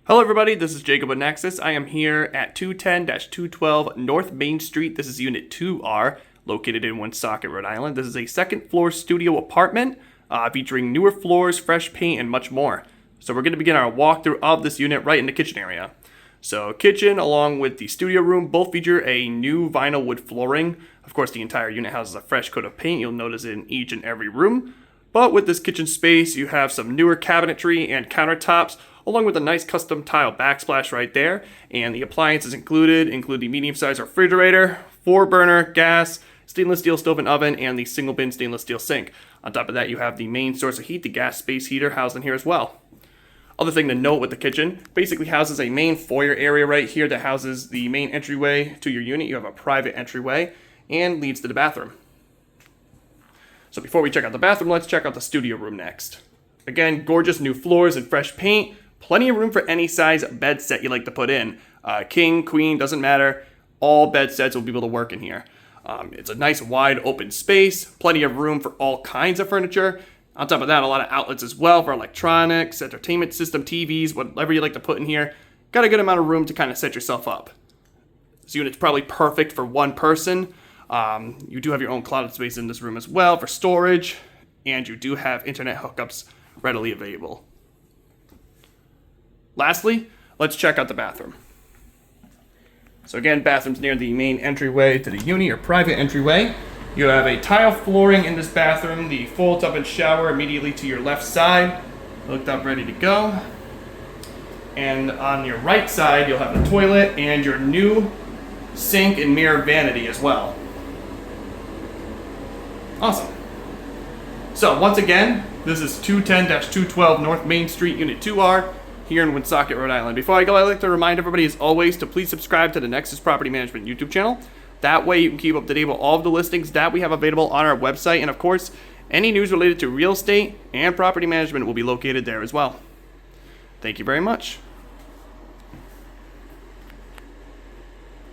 Hello everybody, this is Jacob with Nexus. I am here at 210-212 North Main Street. This is Unit 2R, located in Woonsocket, Rhode Island. This is a second floor studio apartment featuring newer floors, fresh paint, and much more. So we're going to begin our walkthrough of this unit right in the kitchen area. So kitchen along with the studio room both feature a new vinyl wood flooring. Of course, the entire unit houses a fresh coat of paint. You'll notice it in each and every room. But with this kitchen space, you have some newer cabinetry and countertops, along with a nice custom tile backsplash right there. And the appliances include the medium-sized refrigerator, 4-burner gas, stainless steel stove and oven, and the single bin stainless steel sink. On top of that, you have the main source of heat, the gas space heater, housed in here as well. Other thing to note with the kitchen, basically houses a main foyer area right here that houses the main entryway to your unit. You have a private entryway and leads to the bathroom. So before we check out the bathroom, let's check out the studio room next. Again, gorgeous new floors and fresh paint. Plenty of room for any size bed set you like to put in. King, queen, doesn't matter. All bed sets will be able to work in here. It's a nice wide open space. Plenty of room for all kinds of furniture. On top of that, a lot of outlets as well for electronics, entertainment system, TVs, whatever you like to put in here. Got a good amount of room to kind of set yourself up. This unit's probably perfect for one person. You do have your own closet space in this room as well for storage, and you do have internet hookups readily available. Lastly, let's check out the bathroom. So again, bathroom's near the main entryway to the unit, or private entryway. You have a tile flooring in this bathroom, the full tub and shower immediately to your left side, hooked up, ready to go. And on your right side, you'll have the toilet and your new sink and mirror vanity as well. Awesome. So once again, this is 210-212 North Main Street, Unit 2R, here in Woonsocket, Rhode Island. Before I go, I'd like to remind everybody, as always, to please subscribe to the Nexus Property Management YouTube channel. That way you can keep up to date with all of the listings that we have available on our website. And of course, any news related to real estate and property management will be located there as well. Thank you very much.